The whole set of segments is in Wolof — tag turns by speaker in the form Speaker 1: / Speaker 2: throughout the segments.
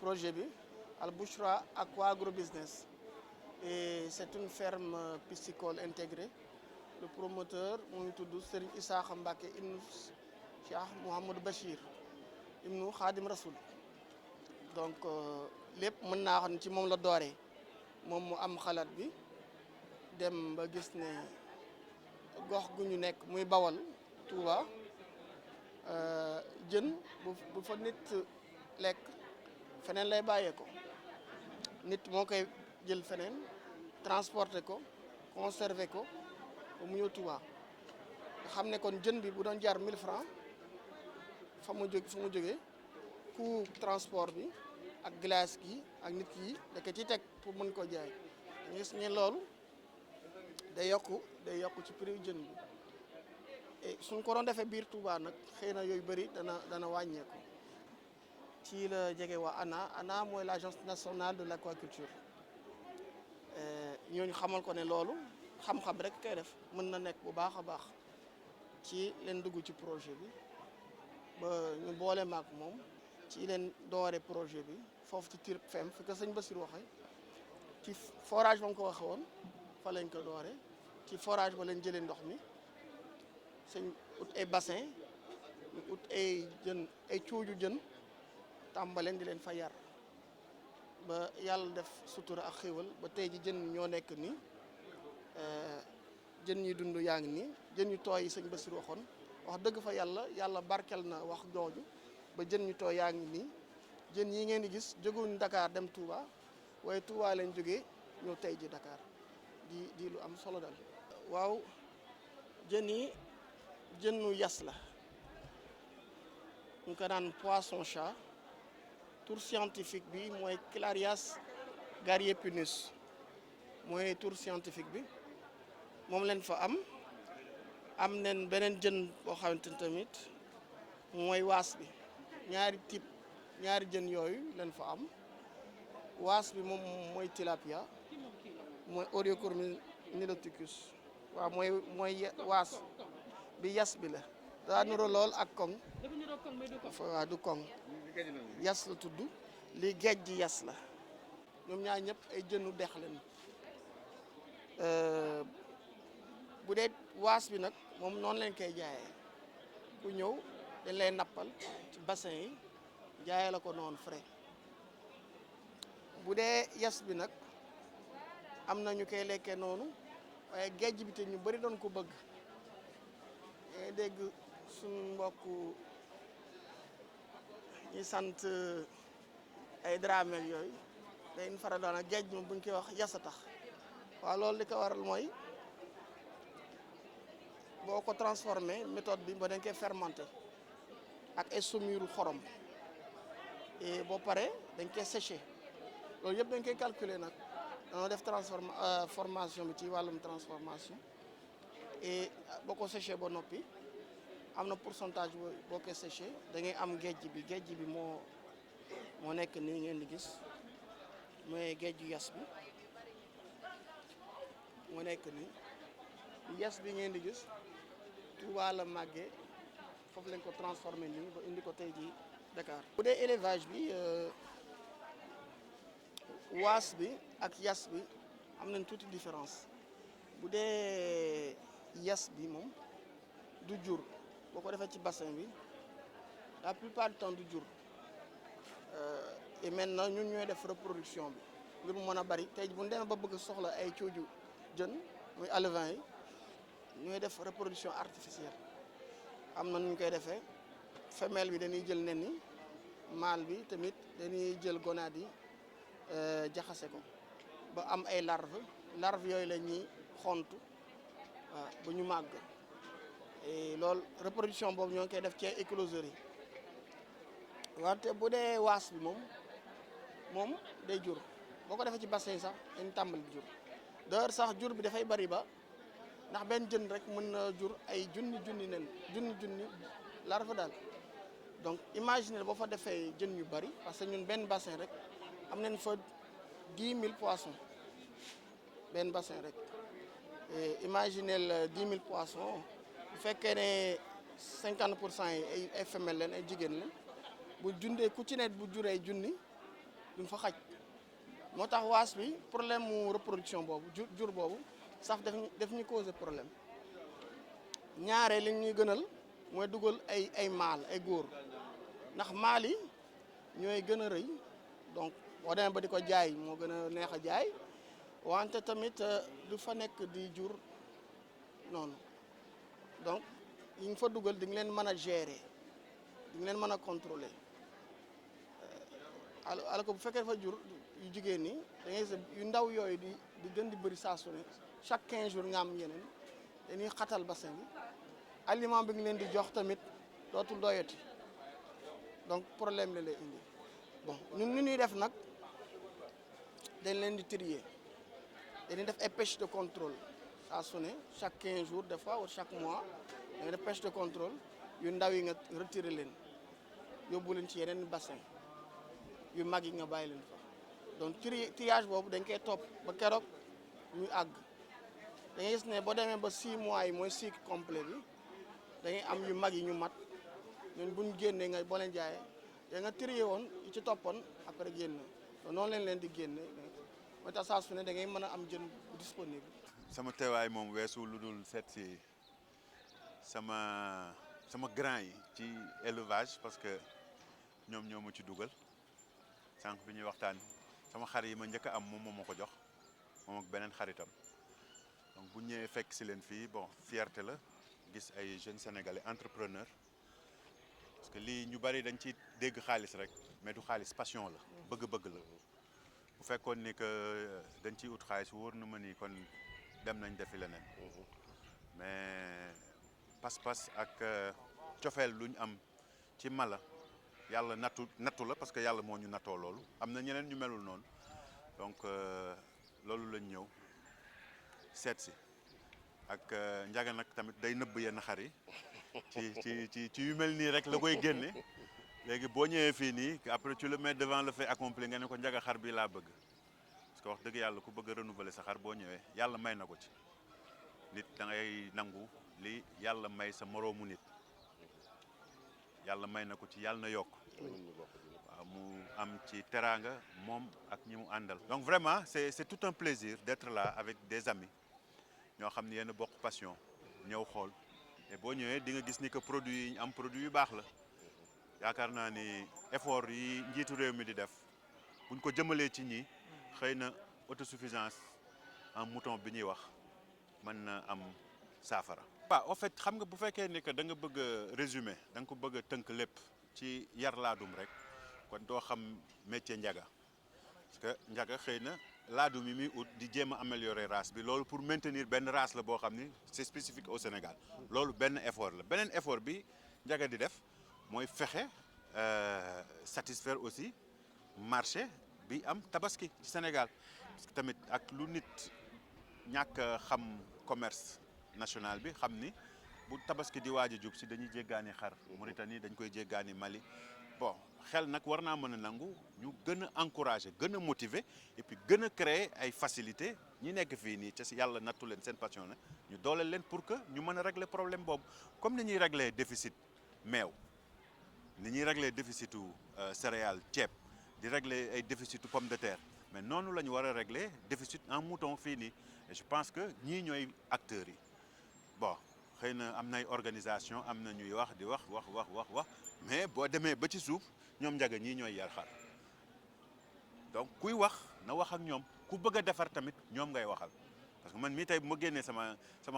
Speaker 1: projet bi Al Bouchra Aqua Agrobusiness et c'est une ferme piscicole intégrée. Le promoteur mu ngi tudd Serigne Issakha Mbacké ibnu Cheikh Mouhamadou Bachir ibnu Khadim Rasoul. Donc lépp mën naa xam ne ci moom la dooree moom mu am xalaat bi dem ba gis ne gox gu ñu nekk muy Bawol Touba jën bu fa nit lekk feneen lay bàyyee ko nit moo koy jël feneen transporter ko conserver ko ba mu ñëw Touba nga xam ne kon jën bi bu doon jaar 1000 francs fa mu jógee coût transport bi ak glace gi ak nit yi da ko ci teg pour mën koo jaay gis ne loolu day yokku ci prix jën bi et suñ ko doon defee biir Touba nag xëy na yooyu bëri dana wàññeeku. ci la jege waa ANA mooy l'agence nationale de l'aquaculture ñooñu xamal ko ne loolu xam-xam rek koy def mën na nekk bu baax a baax ci leen dugg ci projet bi ba ñu boole maak moom ci leen doore projet bi foofu ci Tirip Fem fi ko sëñ Bassirou waxee ci forage ba nga ko waxee woon fa lañ ko doore ci forage ba lañ jëlee ndox mi sëñ ut ay bassin ñu ut ay jën ay cuuju jën tàmbaleen di leen fa yar ba yàlla def sutura ak xéwal ba tey ji jën ñoo nekk nii jën ñi dund yaa ngi nii jën ñu tooy yi sëñ Bassirou waxoon wax dëgg fa yàlla barkel na wax jooju ba jën ñu tooy yaa ngi nii jën yi ngeen di gis jógewuñ Dakar dem Touba waaye Touba lañ jógee ñëw tey ji Dakar di lu am solo dal waaw jën yi jënu yas la ñu ko naan poisson chat tour scientifique bi mooy Clarias gariepinus mooy tour scientifique bi moom leen fa am nen beneen jën boo xamante ni tamit mooy waas bi ñaari jën yooyu leen fa am waas bi moom mooy tilapia mooy Oreocormis niloticus waaw mooy waas bi yas bi la daa nuro lool ak koŋ waaw du koŋ yas la tudd lii géej gi yas la ñoom ñaar ñëpp ay jënu dex leen bu dee waas bi nag moom noonu leen koy jaayee ku ñëw dañ lay nappal ci bassin yi jaayee la ko noonu frais bu dee yas bi nag am na ñu koy lekkee noonu waaye géej bi te ñu bari doon ko bëgg ngay dégg suñu mbokk ñi sant ay dramel yooyu dañ faral doon ak géej moom buñ koy wax yas a tax waaw loolu li ko waral mooy boo ko transformé méthode bi ba dañ koy fermenté ak ay saumure xorom et boo paree dañ koy séché loolu yëpp dañ koy calculer nag dañoo def formation bi ci wàllum transformation et boo ko séché ba noppi am na pourcentage boo koy séché da ngay am géej bi moo nekk nii ngeen di gis mooy géeju yas bi moo nekk nii yas bi ngeen di gis Touba la màggee foofu lañ ko transformé nii ba indi ko tey ji Dakar. bu dee élevage bi waas bi ak yas bi am nañ tuuti différence bu dee yas bi moom du jur boo ko defee ci bassin bi la plupart du temps du jur et maintenant ñun ñooy def reproduction bi ngir mu mën a bari tey bu ñu demee ba bëgg soxla ay cuuju jën muy alevin yi ñooy def reproduction artificielle am na nu ñu koy defee femelle bi dañuy jël nen yi mâle bi tamit dañuy jël gonade yi jaxase ko ba am ay larve yooyu la ñuy xontu waaw ba ñu màgg et loolu reproduction boobu ñoo ngi koy def ci écloserie yi wante bu dee waas bi moom day jur boo ko defee ci bassin sax dañ tàmbali jur d'ailleurs sax jur bi dafay bari ba ndax benn jën rek mën na jur ay junni nen junni larve daal donc imagine boo fa defee jën yu bari parce que ñun benn bassin rek am nañ fa 10 000 poissons benn bassin rek et imaginez 10 000 poissons bu fekkee ne 50% yi ay femelles leen ay jigéen leen bu jundee ku ci ne bu juree junni duñ fa xaj moo tax waas bi problème mu reproduction boobu jur boobu sax def ñu causer problème ñaare li ñuy gënal mooy dugal ay maal ay góor ndax maal yi ñooy gën a rëy donc boo demee ba di ko jaay moo gën a neex a jaay wante tamit du fa nekk di jur noonu donc yi nga fa dugal di nga leen mën a gérer di nga leen mën a contrôler alors que bu fekkee fa jur yu jigéen ñi da ngay gis yu ndaw yooyu di gën di bëri saa su ne chaque 15 jours nga am yeneen dañuy xatal bassin bi aliment bi nga leen di jox tamit dootul doyati donc problème la lay indi bon ñun ñuy def nag dañ leen di trier dañuy def ay pêche de contrôle saa su ne chaque 15 jours des fois ou chaque mois dañuy def pêche de contrôle yu ndaw yi nga retirer leen yóbbu leen ci yeneen bassin yu mag yi nga bàyyi leen fa donc triage boobu dañ koy topp ba keroog ñu àgg da ngay gis ne boo demee ba 6 mois yi mooy cycle complet bi dañuy am yu mag yi ñu mat ñun bu ñu génnee nga boo leen jaayee da nga trier woon yi ci toppoon après génn noonu leen di génne mooy tax saa su ne da ngay mën a am jën bu disponible.
Speaker 2: sama teewaay moom weesu lu dul seet si sama grand yi ci élevage parce que ñoom ñoo ma ci dugal sànq bi ñuy waxtaan sama xar yi ma njëkk a am moom moo ma ko jox moom ak beneen xaritam donc bu ñëwee fekk si leen fii bon fierté la gis ay jeunes sénégalais entrepreneurs parce que lii ñu bari dañ ci dégg xaalis rek mais du xaalis passion la bëgg-bëgg la bu fekkoon ni que dañ ciy ut xaalis wóor na ma ni kon dem nañ defi leneen mais pas-pas ak cofeel lu ñu am ci mala yàlla nattu la parce que yàlla moo ñu nattoo loolu am na ñeneen ñu melul noonu donc loolu lañ ñëw seet si ak njaga nag tamit day nëbb yenn xar yi ci yu mel nii rek la koy génne léegi boo ñëwee fii nii après tu le mets devant le fait accompli nga ne ko njaga xar bi laa bëgg parce que wax dëgg yàlla ku bëgg a renouveler sa xar boo ñëwee yàlla may na ko ci nit da ngay nangu li yàlla may sa moroomu nit yàlla may na ko ci yàlla na yokk waaw mu am ci teraanga moom ak ñi mu àndal donc vraiment c'est tout un plaisir d'être là avec des amis ñoo xam ne yéen a bokk passion ñëw xool et boo ñëwee di nga gis ni que produit yi ñu am produit yu baax la yaakaar naa ni effort yi njiitu réew mi di def buñ ko jëmalee ci ñi xëy na autosuffisance en mouton bi ñuy wax mën na am saafara. waaw en fait xam nga bu fekkee ni que da nga bëgg a résumer da nga ko bëgg a tënk lépp ci yar laadum rek kon doo xam métier njaga parce que njaga xëy na laadum yi muy ut di jéem a améliorer race bi loolu pour maintenir benn race la boo xam ni c'est spécifique au Sénégal loolu benn effort la beneen effort bi njaga di def mooy fexe satisfaire aussi marché bi am tabaski ci Sénégal parce que tamit ak lu nit ñàkk xam commerce national bi xam ni bu tabaski di waaj a jub si dañuy jéggaani xar Mauritanie dañ koy jéggaani Mali bon xel nag war naa mën a nangu ñu gën a encourager gën a motiver et puis gën a créer ay facilités ñi nekk fii nii ca si yàlla nattu leen seen passion ne ñu dooleel leen pour que ñu mën a régler problème boobu comme ni ñuy régler déficit meew ni ñuy régler déficitu céréales ceeb di régler ay déficitu pomme de terre mais noonu la ñu war a régler déficit en mouton fii nii et je pense que ñii ñooy acteurs yi bon xëy na am nay organisation am na ñuy wax di wax mais boo demee ba ci suuf ñoom njaga ñii ñooy yar xar donc kuy wax na wax ak ñoom ku bëgg a defar tamit ñoom ngay waxal parce que man mii tey bu ma génnee sama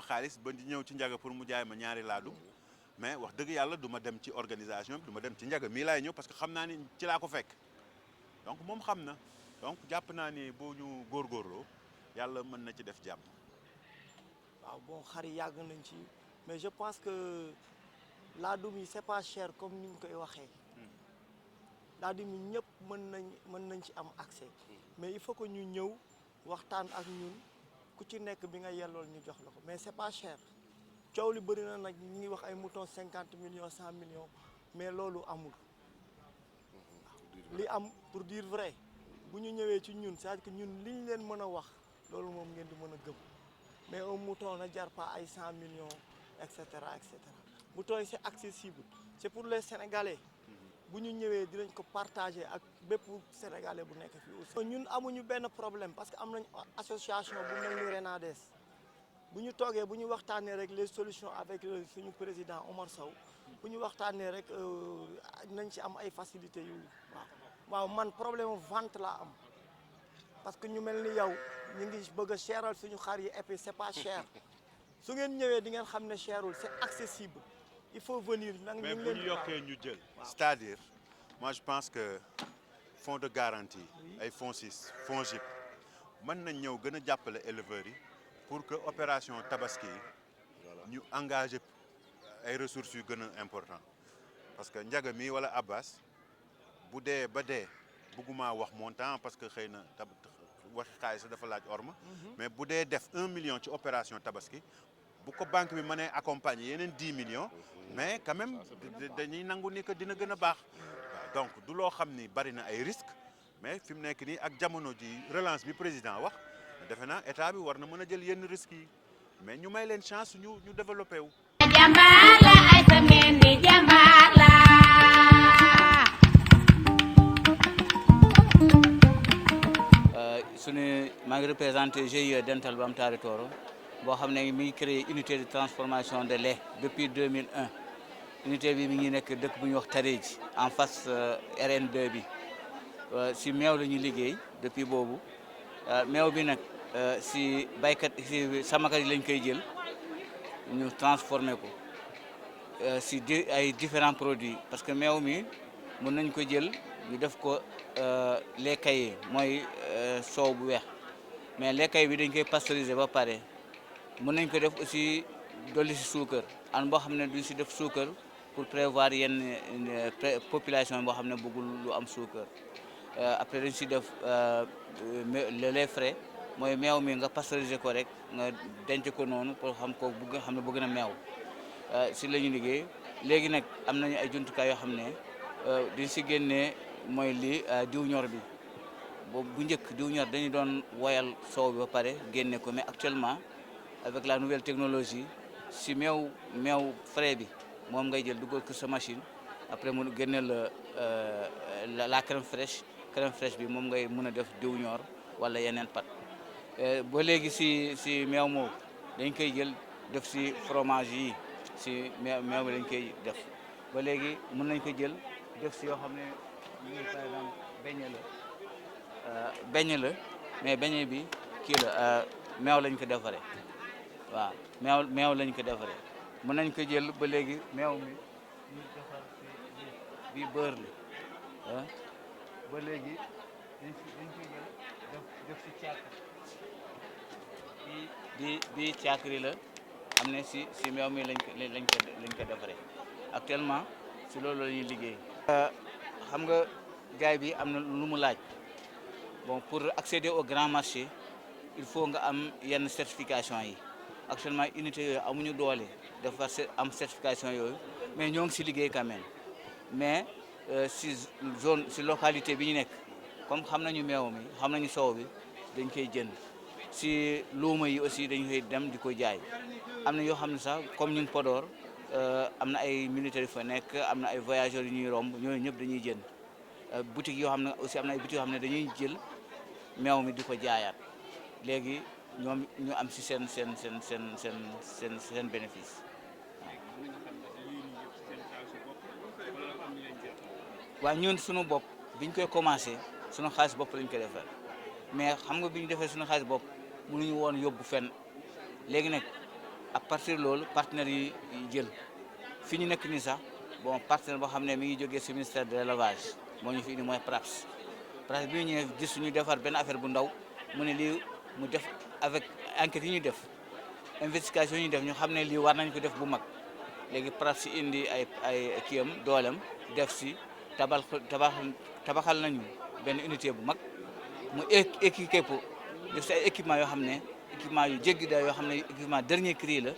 Speaker 2: xaalis ba di ñëw ci njaga pour mu jaay ma ñaari laadum mais wax dëgg yàlla du ma dem ci organisation bi du ma dem ci njaga mii laay ñëw parce que xam naa ni ci laa ko fekk donc moom xam na donc jàpp naa ni boo ñu góorgóorloo yàlla mën na ci def jàmm.
Speaker 3: waaw bon xar yi yàgg nañ ci mais je pense que laadum yi c'est pas cher comme ni ñu koy waxee laadum yi ñëpp mën nañ ci am accès mais il faut que ñu ñëw waxtaan ak ñun ku ci nekk bi nga yellool ñu jox la ko mais c'est pas cher coow li bëri na nag ñu ngi wax ay moutons 50 millions 100 millions mais loolu amul li am pour dire vrai bu ñu ñëwee ci ñun c'est-à-dire que ñun li ñu leen mën a wax loolu moom ngeen di mën a gëm mais un mouton na jar pas ay 100 millions et cetera et cetera mouton yi c'est accessible c'est pour les Sénégalais bu ñu ñëwee dinañ ko partager ak bépp sénégalais bu nekk fii aussi. ñun amuñu benn problème parce que am nañ association bu mel ni RENADES bu ñu toogee bu ñu waxtaanee rek les solutions avec suñu président Omar Sow bu ñu waxtaanee rek nañ ci am ay facilités yu waaw man problème vente laa am parce que ñu mel ni yow ñu ngi bëgg a cheral suñu xar yi et puis c'est pas cher su ngeen ñëwee di ngeen xam ne cherul c'est accessible. Il faut venir.
Speaker 2: Mais bu ñu yokkee ñu jël. C'est-à-dire moi je pense que fonds de garantie ay fonds 6 fonds JIP mën nañ ñëw gën a jàppale éleveurs yi pour que opération tabaski yi ñu engagé ay ressources yu gën a important parce que Ndiaga mi wala Abbas bu dee ba dee bëgguma wax montant parce que xëy na waxi xaalis dafa laaj orma mais bu dee def 1 million ci opération tabaski bu ko banque bi mënee accompagner yeneen 10 millions mais quand même dañuy nangu ni que dina gën a baax donc du loo xam ni bari na ay risques mais fi mu nekk nii ak jamono ji relance bi président wax defe naa état bi war na mën a jël yenn risques yi mais ñu may leen chance ñu développé wu.
Speaker 4: Jàmbaar la ay sa ngeen di jàmbaar la.
Speaker 5: maa ngi représenté GIE Dental Bamtare Toro boo xam ne mi ngi créé unité de transformation de lait depuis 2001 unité bi mi ngi nekk dëkk bu ñuy wax Tareji en face RN2 bi si meew la ñuy liggéey depuis boobu meew bi nag si baykat si samakat yi lañ koy jël ñu transformé ko si ay différents produits parce que meew mi mën nañ ko jël ñu def ko lait caillé mooy soow bu weex mais lait caillé bi dañ koy pasteuriser ba pare mën nañ ko def aussi dolli si suukar an boo xam ne duñ si def suukar pour prévoir yenn population boo xam ne bëggul lu am suukar après dañ si def le lait frais mooy meew mi nga pasteuriser ko rek nga denc ko noonu pour xam ko bëgg xam ne bëgg na meew si la ñu liggéey léegi nag am nañu ay jumtukaay yoo xam ne dañ si génnee mooy lii diw ñor bi boobu bu njëkk diw ñor dañu doon woyal soow bi ba pare génne ko mais actuellement avec la nouvelle technologie si meew frais bi moom ngay jël dugal ko sa machine après mu génne la crème fraîche bi moom ngay mën a def diw ñor wala yeneen pat ba léegi si meew moomu dañ koy jël def si fromage yi si meew bi dañ koy def ba léegi mën nañ ko jël def si yoo xam ne par exemple beñe la mais beñe bi kii la meew lañ ko defaree waaw meew lañ ko defaree mën nañ ko jël ba léegi meew mi ñu defar si bi beurre la ba léegi dañ koy jël def si caakri bi caakri la am ne si meew mi lañ ko defaree actuellement si loolu la ñuy liggéey. xam nga gaay bi am na lu mu laaj bon pour accéder au grand marché il faut nga am yenn certification yi actuellement unité yooyu amuñu doole dafa am certification yooyu mais ñoo ngi si liggéey quand même mais si localité bi ñu nekk comme xam nañu meew mi xam nañu soow bi dañ koy jënd si luuma yi aussi dañ koy dem di ko jaay am na yoo xam ne sax comme ñun Podor am na ay militaires yu fa nekk am na ay voyageurs yu ñuy romb ñooñu ñëpp dañuy jënd boutique yoo xam ne aussi am na ay boutique yoo xam ne dañuy jël meew mi di ko jaayaat léegi ñoom ñu am si seen bénéfice waaw ñun suñu bopp biñ koy commencé suñu xaalis bopp lañ ko defar mais xam nga bi ñu defee suñu xaalis bopp mënuñu woon yóbbu fenn léegi nag à partir de loolu partenaires yi jël fi ñu nekk nii sax bon partenaire boo xam ne mi ngi jógee si ministère de l'élevage moo ñu fi indi mooy PRAPS bi ñu ñëwee gis ñu defar benn affaire bu ndaw mu ne lii mu def avec enquête yi ñu def investigation yi ñu def ñu xam ne lii war nañ ko def bu mag léegi PRAPS indi ay kiyam doolem def si tabaxal nañu benn unité bu mag mu équipé pour def si ay équipement yoo xam ne équipement yu jéggi daal yoo xam ne équipement dernier cri la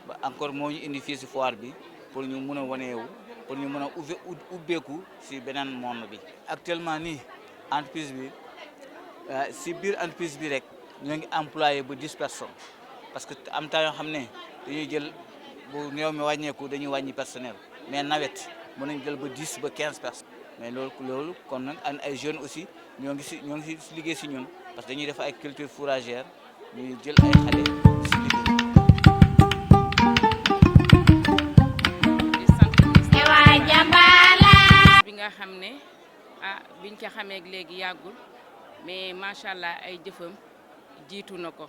Speaker 5: ba encore moo ñu indi fii si foire bi pour ñu mun a waneewu pour ñu mën a ubbeeku si beneen monde bi. actuellement nii entreprise bi si biir entreprise bi rek ñoo ngi employé ba 10 personnes parce que am temps yoo xam ne dañuy jël bu néew mi wàññeeku dañuy wàññi personnel mais nawet mën nañ jël ba 10 ba 15 personnes mais loolu kon nag an ay jeunes aussi ñoo ngi si liggéey si ñun parce que dañuy def ay culture fourragère ñuy jël ay xale si liggéey.
Speaker 6: di sant ministre
Speaker 4: waa Jambala
Speaker 6: bi nga xam ne biñ ko xamee léegi yàggul mais macha allah ay jëfam jiitu na ko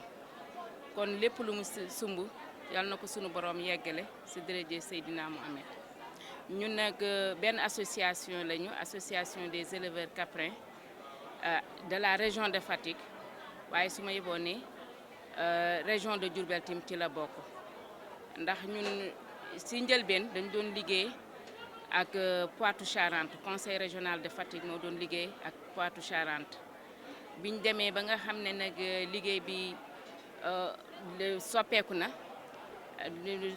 Speaker 6: kon lépp lu mu sumb yal na ko sunu borom yeggale si dërëje Seydina Mohamed. ñun nag benn association lañu association des éleveurs caprins de la région de Fatick waaye su ma yeboo ne région de Diourbel tim ci la bokk ndax ñun si njëlbeen dañ doon liggéey ak Poitou-Charentes conseil régional de Fatick moo doon liggéey ak Poitou-Charentes biñ demee ba nga xam ne nag liggéey bi soppeeku na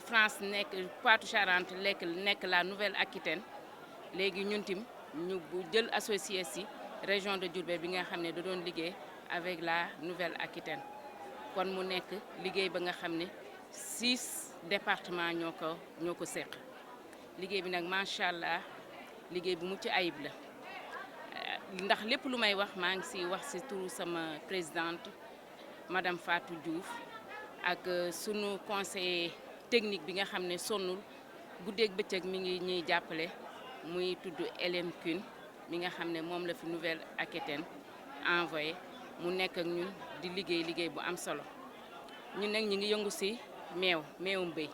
Speaker 6: France nekk Poitou-Charentes nekk la Nouvelle-Aquitaine léegi ñun tim ñu jël associé si région de Diourbel bi nga xam ne da doon liggéey avec la Nouvelle-Aquitaine kon mu nekk liggéey ba nga xam ne 6 départements ñoo ko seq liggéey bi nag macha allah liggéey bu mucc ayib la ndax lépp lu may wax maa ngi si wax si turu sama présidente madame Fatou Diouf ak sunu conseiller technique bi nga xam ne sonnul guddeeg bëccëg mi ngi ñuy jàppale muy tudd Hélène Kuhn mi nga xam ne moom la fi Nouvelle-Aquitaine envoyé mu nekk ak ñun di liggéey bu am solo ñun nag ñi ngi yëngu si meewum béy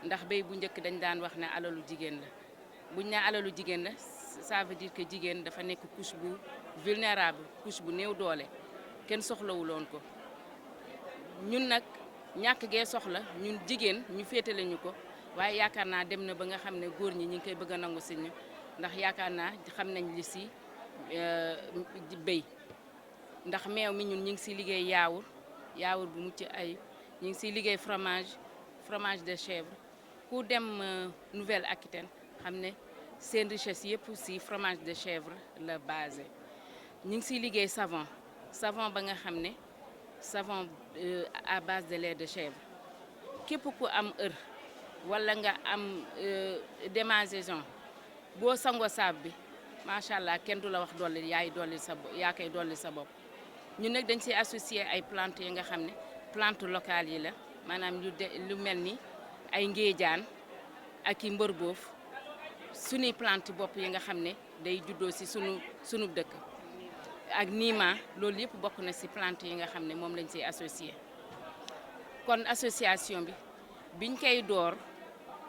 Speaker 6: ndax béy bu njëkk dañ daan wax ne alalu jigéen la buñ ne alalu jigéen la ça veut dire que jigéen dafa nekk couche bu vulnérable couche bu néew doole kenn soxlawuloon ko ñun nag ñàkk gee soxla ñun jigéen ñu féetale ñu ko waaye yaakaar naa dem na ba nga xam ne góor ñi ngi koy bëgg a nangu si ñu ndax yaakaar naa xam nañ li si béy ndax meew mi ñun ñu ngi siy liggéey yaawur bu mucc ay ñu ngi siy liggéey fromage de chèvre ku dem Nouvelle-Aquitaine xam ne seen richesse yëpp si fromage de chèvre la basé ñu ngi siy liggéey savon ba nga xam ne savon à base de lait de chèvre képp ku am heure wala nga am démangeaison boo sangoo saab bi macha allah kenn du la wax dolli yaa koy dolli sa bopp ñun nag dañ siy associé ay plantes yi nga xam ne plante locale yi la maanaam lu mel ni ay ngéejaan ak i mbërboof suñuy plante bopp yi nga xam ne day juddoo si sunu dëkk ak niima loolu yëpp bokk na si plante yi nga xam ne moom lañ siy associé kon association bi biñ koy door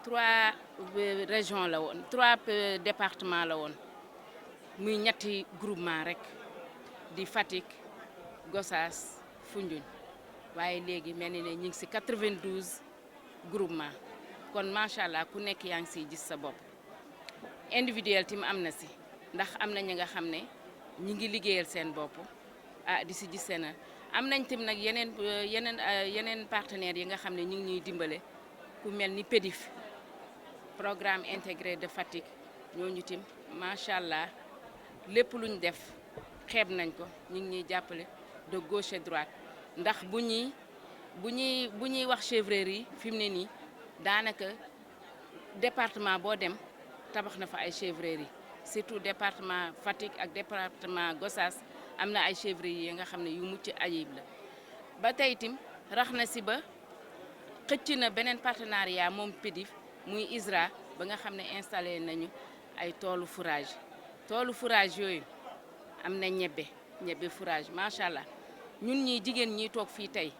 Speaker 6: 3 régions la woon 3 départements la woon muy ñetti groupement rek di Fatick Gossas Foundiougne waaye léegi mel ni ne ñu ngi si 92 groupement kon macha allah ku nekk yaa ngi siy gis sa bopp individuel tim am na si ndax am na ñi nga xam ne ñi ngi liggéeyal seen bopp di si gis seen am nañ tim nag yeneen partenaires yi nga xam ne ñu ngi ñuy dimbale ku mel ni PEDIF programme intégré de Fatick ñooñu tim macha allah lépp luñ def xeeb nañ ko ñu ngi ñuy jàppale de gauche et droite ndax bu ñuy wax chèvrerie yi fi mu ne nii daanaka département boo dem tabax na fa ay chèvrerie yi surtout département Fatick ak département Gossas am na ay chèvrerie yi nga xam ne yu mucc ayib la ba tey itam rax na si ba xëcc na beneen partenariat moom PEDIF muy ISRA ba nga xam ne installé nañu ay toolu fourrage yooyu am na ñebbe fourrage macha allah ñun ñi jigéen ñi toog fii tey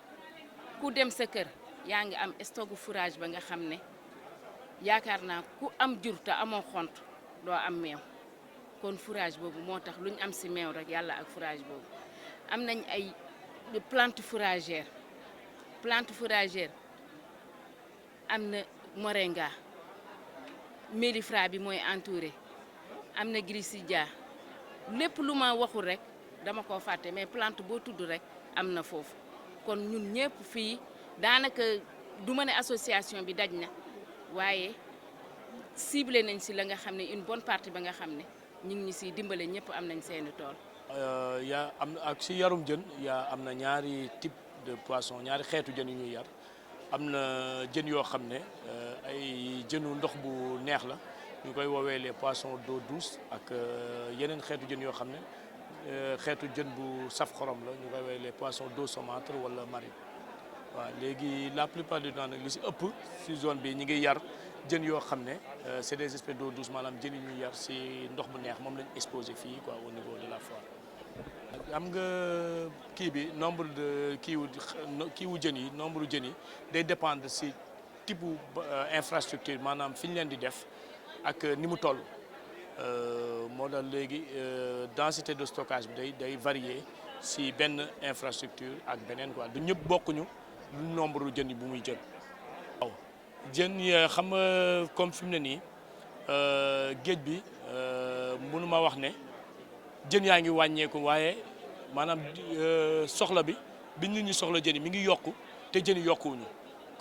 Speaker 6: ku dem sa kër yaa ngi am stocku fourrage ba nga xam ne yaakaar naa ku am jur te amoo xont doo am meew kon fourrage boobu moo tax lu ñu am si meew rek yàlla ak fourrage boobu am nañ ay plante fourragère am na moringa mélifera bi mooy entouré am na glycidia lépp lu ma waxul rek dama ko fàtte mais plante boo tudd rek am na foofu kon ñun ñëpp fii daanaka du ma ne association bi daj na waaye ciblé nañ si la nga xam ne une bonne partie ba nga xam ne ñu ngi ñu siy dimbale ñëpp am nañ seeni tool.
Speaker 7: ak si yarum jën am na ñaari type de poisson ñaari xeetu jën yu ñuy yar am na jën yoo xam ne ay jënu ndox bu neex la ñu koy woowee les poissons d'eau douce ak yeneen xeetu jën yoo xam ne xeetu jën bu saf xorom la ñu koy woowee les poissons d'eau saumâtre wala marine waaw léegi la plupart du temps nag li si ëpp si zone bi ñi ngi yar jën yoo xam ne c'est des espèces d'eau douce maanaam jën yi ñuy yar si ndox bu neex moom lañ exposé fii quoi au niveau de la foire. am nga kii bi nombre de kiiwu jën yi nombre jën yi day dépendre si type infrastructure maanaam fi ñu leen di def ak ni mu toll moo tax léegi densité de stockage bi day varier si benn infrastructure ak beneen quoi du ñëpp bokkuñu lu nombre jën yi bu muy jël. waaw jën yi xam nga comme fi mu ne nii géej bi mënuma wax ne jën yaa ngi wàññeeku waaye maanaam soxla bi nit ñi soxla jën yi mi ngi yokku te jën yi yokkuwuñu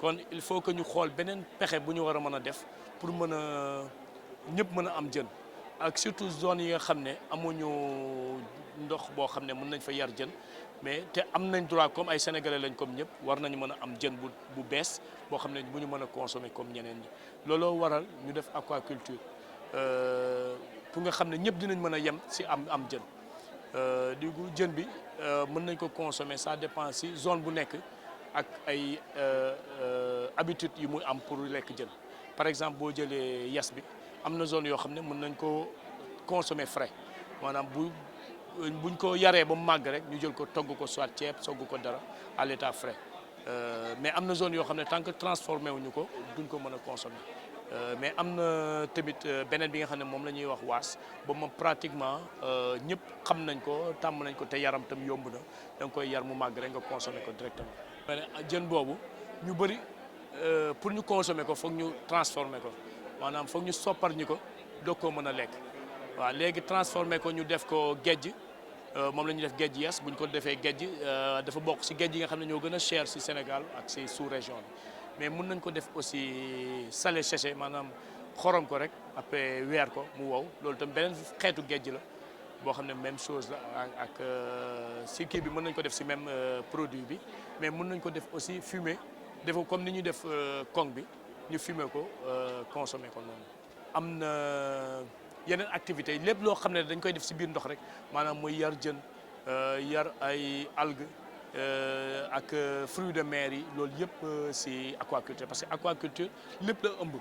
Speaker 7: kon il faut que ñu xool beneen pexe bu ñu war a mën a def pour mën a ñëpp mën a am jën ak surtout zone yi nga xam ne amuñu ndox boo xam ne mën nañ fa yar jën mais te am nañ droit comme ay sénégalais lañ comme ñëpp war nañu mën a am jën bu bees boo xam ne bu ñu mën a consommer comme ñeneen ñi looloo waral ñu def aquaculture pour nga xam ne ñëpp dinañ mën a yem si am jën digu jën bi mën nañ ko consommer ça dépend si zone bu nekk ak ay habitude yu muy am pour lekk jën par exemple boo jëlee yas bi am na zone yoo xam ne mën nañ ko consommer frais maanaam buñ ko yaree ba mu màgg rek ñu jël ko togg ko soit ceeb sogg ko dara à l'état frais mais am na zone yoo xam ne tant que transformé wuñu ko duñ ko mën a consommer mais am na tamit beneen bi nga xam ne moom la ñuy wax waas ba moom pratiquement ñëpp xam nañ ko tàmm nañ ko te yaram tam yomb na da nga koy yar mu màgg rek nga consommer ko directement. jën boobu ñu bëri pour ñu consommer ko foog ñu transformer ko maanaam foog ñu soppar ñi ko doog koo mën a lekk waaw léegi transformer ko ñu def ko géej moom la ñuy def géej yes bu ñu ko defee géej dafa bokk si géej yi nga xam ne ñoo gën a cher si Sénégal ak si sous-région bi mais mun nañ ko def aussi salé séché maanaam xorom ko rek après weer ko mu wow loolu tam beneen xeetu géej la boo xam ne même chose la ak si kii bi mën nañ ko def si même produit bi mais mun nañ ko def aussi fumer def ko comme ni ñuy def kong bi ñu fumer ko consommer ko noonu. am na yeneen activités lépp loo xam ne dañ koy def si biir ndox rek maanaam muy yar jën yar ay algues ak fruits de mer yi loolu yëpp si aquaculture parce que aquaculture lépp la ëmb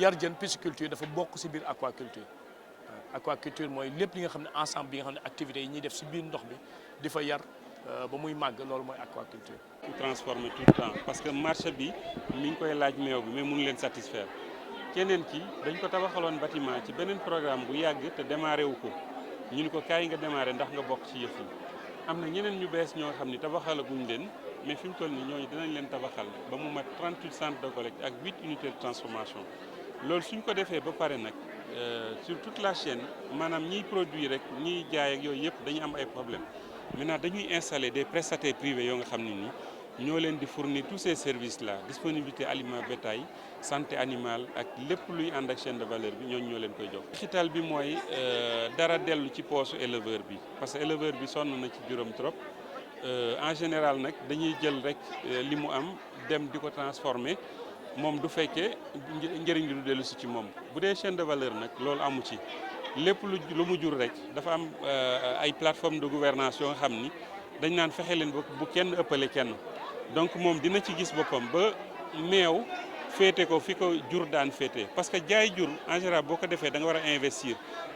Speaker 7: yar jën pisciculture dafa bokk si biir aquaculture. aquaculture mooy lépp li nga xam ne ensemble bi nga xam ne activités yi ñuy def si biir ndox bi di fa yar ba muy màgg loolu mooy aquaculture.
Speaker 8: ñu transformer tout le temps parce que marché bi mi ngi koy laaj meew bi mais mënu leen satisfaire keneen ki dañ ko tabaxaloon bâtiment ci beneen programme bu yàgg te démarré wu ko ñu ni ko kaay nga démarré ndax nga bokk ci yëf yi am na ñeneen ñu bees ñoo xam ni tabaxalaguñ leen mais fi mu toll nii ñooñu dinañ leen tabaxal ba mu mat 38 centres de collecte ak 8 unités de transformation loolu suñ ko defee ba pare nag sur toute la chaîne maanaam ñiy produire rek ñiy jaay ak yooyu yëpp dañu am ay problèmes maintenant dañuy installer des prestataires privés yoo nga xam ne nii ñoo leen di fournir tous ces services là disponibilité aliment bétail santé animale ak lépp luy ànd ak chaîne de valeur bi ñooñu ñoo leen koy jox. xital bi mooy dara dellu ci poosu éleveur bi parce que éleveur bi sonn na ci juróom trop en général nag dañuy jël rek li mu am dem di ko transformer moom du fekkee njëriñ li du dellu si ci moom bu dee chaîne de valeur nag loolu amu ci lépp lu mu jur rek dafa am ay plateforme de gouvernance yoo nga xam ni dañ naan fexe leen bu kenn ëppale kenn. donc moom dina ci gis boppam ba meew féete ko fi ko jur daan féete parce que jaay jur en général boo ko defee da nga war a investir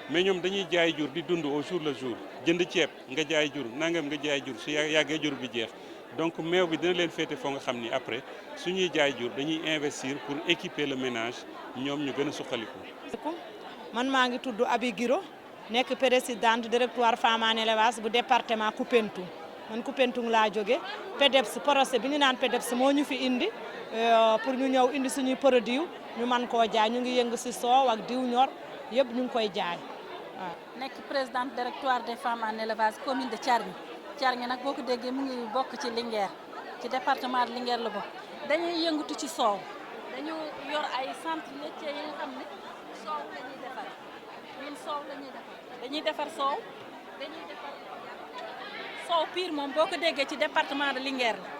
Speaker 8: mais ñoom dañuy jaay jur di dund au jour le jour jënd ceeb nga jaay jur nangam nga jaay jur su yàggee jur bi jeex donc meew bi dina leen féete foo nga xam ni après suñuy jaay jur dañuy investir pour équiper le ménage ñoom ñu gën a suqaliku.
Speaker 9: man maa ngi tudd Abi Giro nekk présidente directoire femme en élevage bu département Koupentoum. man Koupentoum laa jóge PEDEPS projet bi ñu naan PEDEPS moo ñu fi indi pour ñu ñëw indi suñuy produit ñu man koo jaay ñu ngi yëngu si soow ak diw ñor yëpp ñu ngi koy jaay waaw.
Speaker 10: nekk présidente directoire des femmes en élevage commune de Thiargny Thiargny nag boo ko déggee mu ngi bokk ci Linguère ci département de Linguère la bokk dañuy yëngatu ci soow dañu yor ay centre laitier yi nga xam ne soow la ñuy defar ñun soow la ñuy defar dañuy defar soow dañuy defar soow pire moom boo ko déggee ci département de Linguère la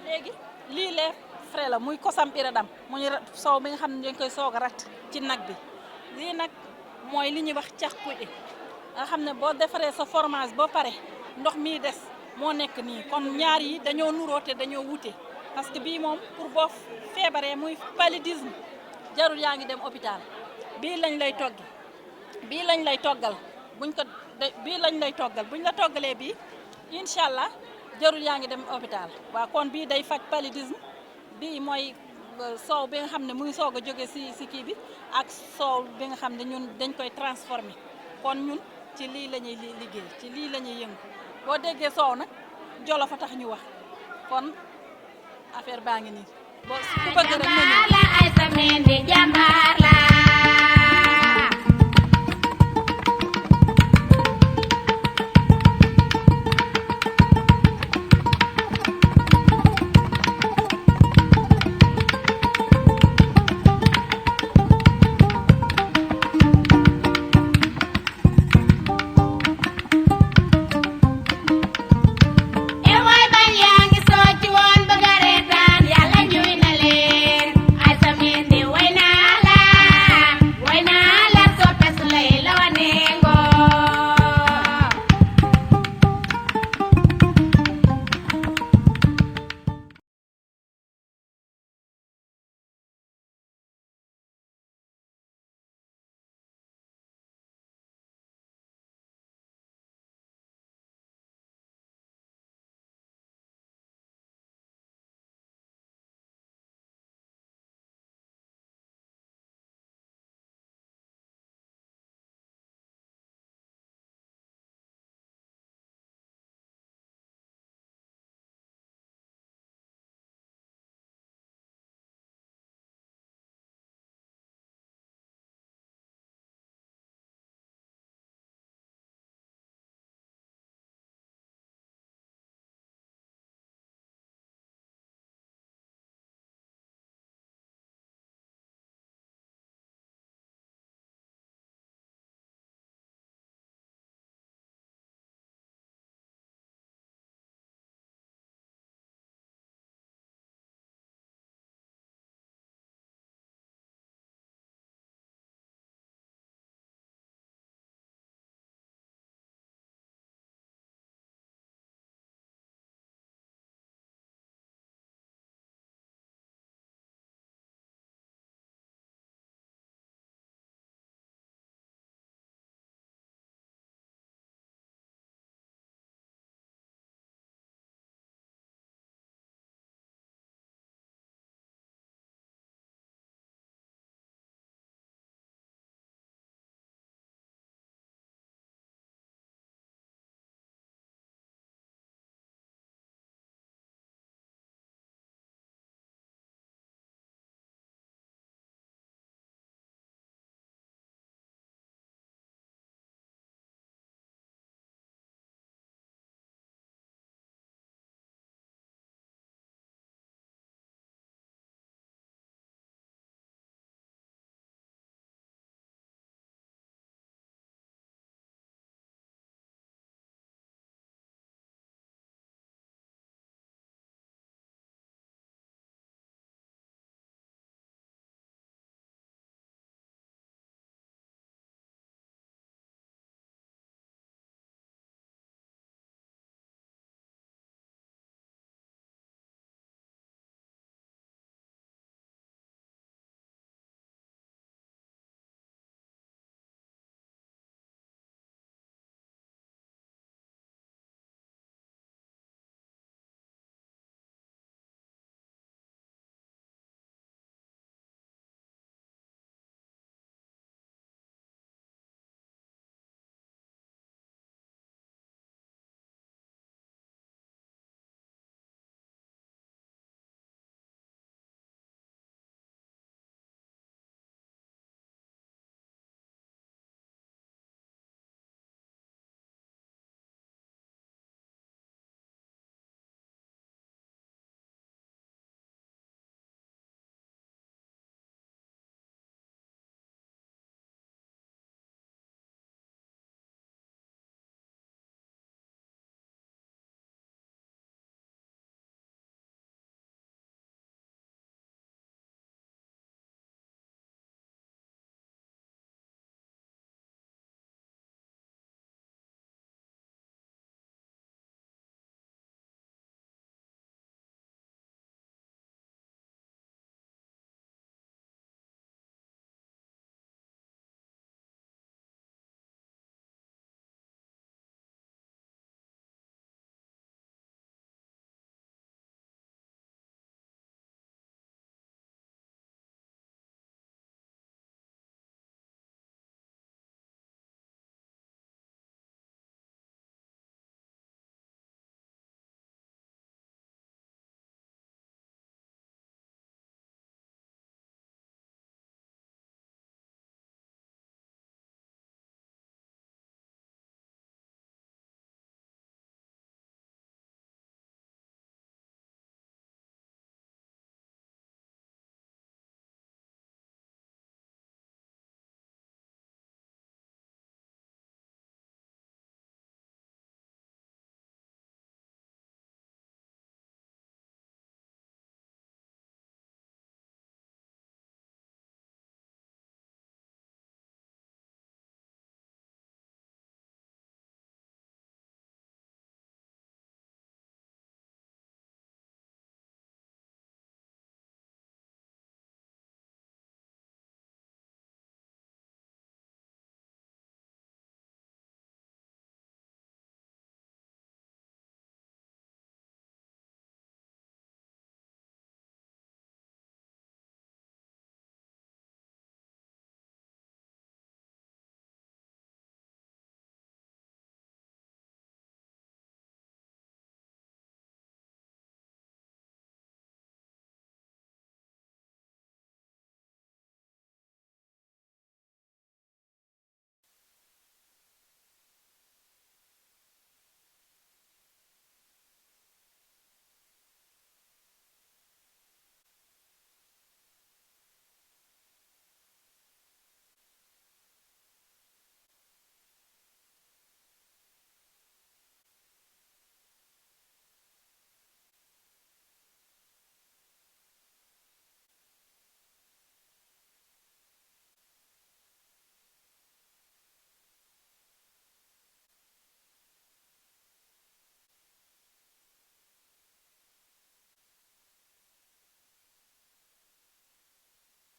Speaker 10: léegi lii les frais la muy kosam iradam muy soow bi nga xam ne dañ koy soog a rat ci nag bi lii nag mooy li ñuy wax càkkuɗe nga xam ne boo defaree sa fromage ba pare ndox mi des moo nekk nii kon ñaar yi dañoo nuroo te dañoo wute parce que bii moom pour boo feebaree muy paludisme jarul yaa ngi dem hôpital bii lañ lay toggi bii lañ lay toggal bii lañ lay toggal buñ la toggalee bii incha allah jarul yaa ngi dem hôpital waaw kon bii day faj paludisme bii mooy soow bi nga xam ne mu ngi soog a jóge si kii bi ak soow bi nga xam ne ñun dañ koy transformé kon ñun ci lii la ñuy liggéey ci lii la ñuy yëngu boo déggee soow nag Jolof a tax ñu wax kon affaire baa ngi nii boo ku bëgg rek